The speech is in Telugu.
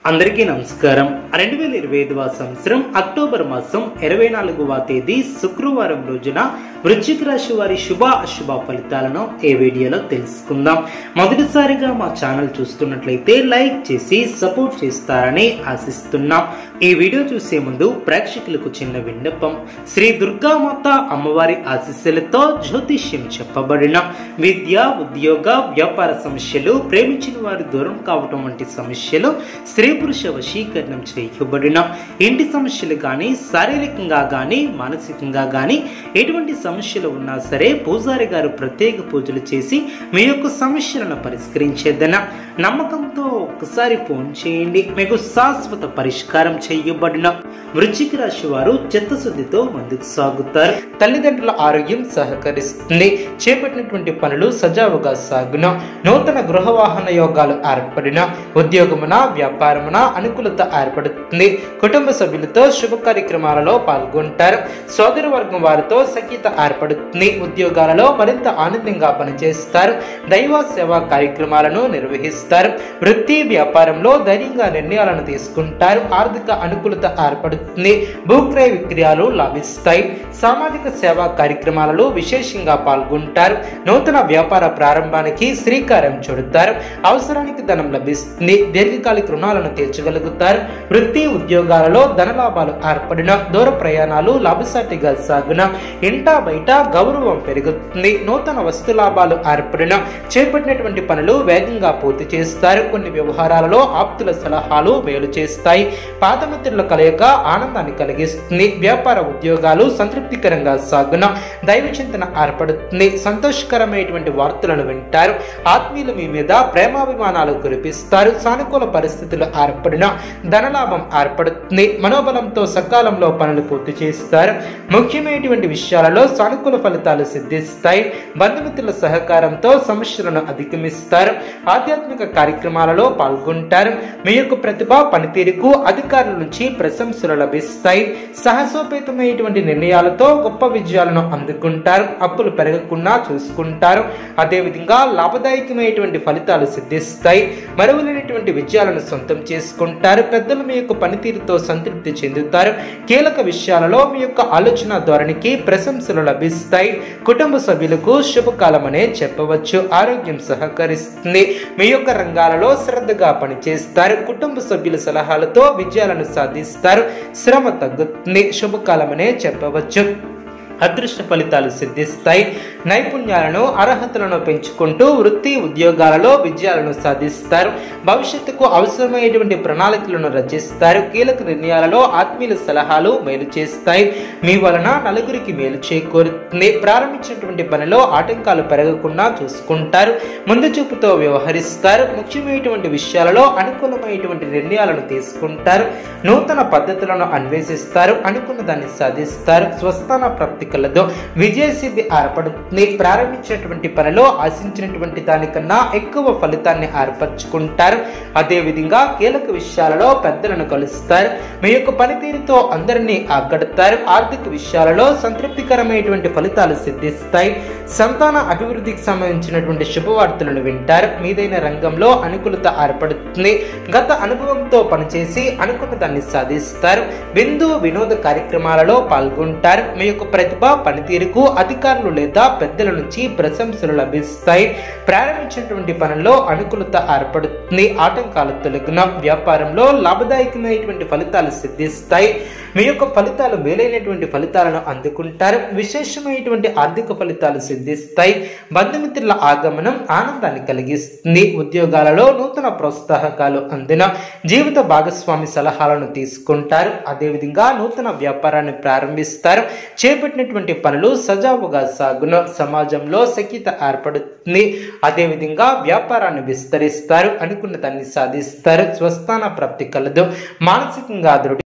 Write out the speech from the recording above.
అందరికీ నమస్కారం. 2025వ సంవత్సరం అక్టోబర్ మాసం 24వ తేదీ శుక్రవారం రోజున వృశ్చిక రాశి వారి శుభ అశుభ ఫలితాలను ఈ వీడియోలో తెలుసుకుందాం. మొదటిసారిగా మా ఛానల్ చూస్తున్నట్లయితే లైక్ చేసి సపోర్ట్ చేస్తారని ఆశిస్తున్నాం. ఈ వీడియో చూసే ముందు ప్రేక్షకులకు చిన్న విన్నపం. శ్రీ దుర్గామాత అమ్మవారి ఆశీస్సులతో జ్యోతిష్యం చెప్పబడిన విద్య, ఉద్యోగ, వ్యాపార సమస్యలు, ప్రేమించిన వారు దూరం కావటం వంటి సమస్యలు, స్త్రీ పురుష వశీకరణం చేయబడిన ఇంటి సమస్యలు కానీ, శారీరకంగా కానీ, మానసికంగా కానీ ఎటువంటి సమస్యలు ఉన్నా సరే పూజారి గారు ప్రత్యేక పూజలు చేసి మీ యొక్క సమస్యలను పరిష్కరించేదన నమ్మకంతో ఒక్కసారి ఫోన్ చేయండి. మీకు శాశ్వత పరిష్కారం చేయబడిన వృశ్చిక రాశి వారు చిత్తశుద్ధితో ముందుకు సాగుతారు. తల్లిదండ్రుల ఆరోగ్యం సహకరిస్తుంది. చేపట్టినటువంటి పనులు సజావుగా సాగున. నూతన గృహ వాహన యోగాలు ఏర్పడిన. ఉద్యోగమున, వ్యాపారమున అనుకూలత ఏర్పడుతుంది. కుటుంబ సభ్యులతో శుభ కార్యక్రమాలలో పాల్గొంటారు. సోదర వర్గం వారితో సఖ్యత ఏర్పడుతుంది. ఉద్యోగాలలో మరింత ఆనందంగా పనిచేస్తారు. దైవ సేవా కార్యక్రమాలను నిర్వహిస్తారు. వృత్తి, వ్యాపారంలో ధైర్యంగా నిర్ణయాలను తీసుకుంటారు. ఆర్థిక అనుకూలత ఏర్పడుతుంది. భూక్రయ విక్రయాలు లాభిస్తాయి. సామాజిక సేవా కార్యక్రమాలలో విశేషంగా పాల్గొంటారు. నూతన వ్యాపార ప్రారంభానికి శ్రీకారం చుడతారు. అవసరానికి ధనం లభిస్తుంది. దీర్ఘకాలిక రుణాలను తీర్చగలుగుతారు. వృత్తి, ఉద్యోగాలలో ధనలాభాలు ఏర్పడిన. దూర ప్రయాణాలు లాభసాటిగా సాగున. ఇంటా బయట గౌరవం పెరుగుతుంది. నూతన వస్తు లాభాలు ఏర్పడిన. చేపట్టినటువంటి పనులు వేగంగా పూర్తి చేస్తారు. కొన్ని వ్యవహారాలలో ఆప్తుల సలహాలు మేలు చేస్తాయి. పాత మిత్రుల కలయిక ఆనందాన్ని కలిగిస్తుంది. వ్యాపార ఉద్యోగాలు సంతృప్తికరంగా సాగున. దైవ చింతన ఏర్పడుతుంది. సంతోషకరమైనటువంటి వార్తలను వింటారు. ఆత్మీయులు మీ మీద ప్రేమాభిమానాలు కురిపిస్తారు. సానుకూల పరిస్థితులు ఏర్పడిన. ధనలాభం ఏర్పడుతుంది. మనోబలంతో సకాలంలో పనులు పూర్తి చేస్తారు. ముఖ్యమైనటువంటి విషయాలలో సానుకూల ఫలితాలు సిద్ధిస్తాయి. బంధుమిత్రుల సహకారంతో సమస్యలను అధిగమిస్తారు. ఆధ్యాత్మిక కార్యక్రమాలలో పాల్గొంటారు. మీ యొక్క ప్రతిభ, పనితీరుకు అధికారుల నుంచి ప్రశంసలు లభిస్తాయి. సాహసోపేతమైనటువంటి నిర్ణయాలతో గొప్ప విజయాలను అందుకుంటారు. అప్పులు పెరగకుండా చూసుకుంటారు. అదేవిధంగా లాభదాయకమైనటువంటి ఫలితాలు సిద్ధిస్తాయి. మరువలేనటువంటి విజయాలను సొంతం చేసుకుంటారు. పెద్దలు మీ యొక్క పనితీరుతో సంతృప్తి చెందుతారు. కీలక విషయాలలో మీ యొక్క ఆలోచన ధోరణికి ప్రశంసలు లభిస్తాయి. కుటుంబ సభ్యులకు శుభకాలం అనే చెప్పవచ్చు. ఆరోగ్యం సహకరిస్తుంది. మీ యొక్క రంగాలలో శ్రద్ధగా పనిచేస్తారు. కుటుంబ సభ్యుల సలహాలతో విజయాలను సాధిస్తారు. శ్రమ తగ్గుతుంది. శుభకాలమనే చెప్పవచ్చు. అదృష్ట ఫలితాలు సిద్ధిస్తాయి. నైపుణ్యాలను, అర్హతలను పెంచుకుంటూ వృత్తి, ఉద్యోగాలలో విజయాలను సాధిస్తారు. భవిష్యత్తుకు అవసరమైనటువంటి ప్రణాళికలను రచిస్తారు. కీలక నిర్ణయాలలో ఆత్మీయుల సలహాలు మేలు చేస్తాయి. మీ వలన నలుగురికి మేలు చేకూరుతుంది. ప్రారంభించినటువంటి పనిలో ఆటంకాలు పెరగకుండా చూసుకుంటారు. ముందు చూపుతో వ్యవహరిస్తారు. ముఖ్యమైనటువంటి విషయాలలో అనుకూలమైనటువంటి నిర్ణయాలను తీసుకుంటారు. నూతన పద్ధతులను అన్వేషిస్తారు. అనుకున్న దాన్ని సాధిస్తారు. స్వస్థాన ప్రాప్తి కలదు. విజయసిద్ధి ఏర్పడుతుంది. ప్రారంభించినటువంటి పనిలో ఆశించినటువంటి దానికన్నా ఎక్కువ ఫలితాన్ని ఏర్పరచుకుంటారు. అదేవిధంగా కీలక విషయాలలో పెద్దలను కలుస్తారు. మీ యొక్క పనితీరుతో అందరినీ ఆకడతారు. ఆర్థిక విషయాలలో సంతృప్తికరమైనటువంటి ఫలితాలు సిద్ధిస్తాయి. సంతాన అభివృద్ధికి సంబంధించినటువంటి శుభవార్తలను వింటారు. మీదైన రంగంలో అనుకూలత ఏర్పడుతుంది. గత అనుభవంతో పనిచేసి అనుకున్న దాన్ని సాధిస్తారు. విందు, వినోద కార్యక్రమాలలో పాల్గొంటారు. మీ యొక్క ప్రతిభ, పనితీరుకు అధికారులు లేదా పెద్దల నుంచి ప్రశంసలు లభిస్తాయి. ప్రారంభించినటువంటి పనుల్లో అనుకూలత ఏర్పడుతుంది. ఆటంకాలు తొలగిన. వ్యాపారంలో లాభదాయకమైనటువంటి ఫలితాలు సిద్ధిస్తాయి. మీ యొక్క ఫలితాలు మేలైనటువంటి ఫలితాలను అందుకుంటారు. విశేషమైనటువంటి ఆర్థిక ఫలితాలు సిద్ధిస్తాయి. బంధుమిత్రుల ఆగమనం ఆనందాన్ని కలిగిస్తుంది. ఉద్యోగాలలో నూతన ప్రోత్సాహకాలు అందిన. జీవిత భాగస్వామి సలహాలను తీసుకుంటారు. అదేవిధంగా నూతన వ్యాపారాన్ని ప్రారంభిస్తారు. చేపట్టినటువంటి పనులు సజావుగా సాగున. సమాజంలో సఖ్యత ఏర్పడుతుంది. అదేవిధంగా వ్యాపారాన్ని విస్తరిస్తారు. అనుకున్న దాన్ని సాధిస్తారు. స్వస్థాన ప్రాప్తి కలదు. మానసికంగా దృఢ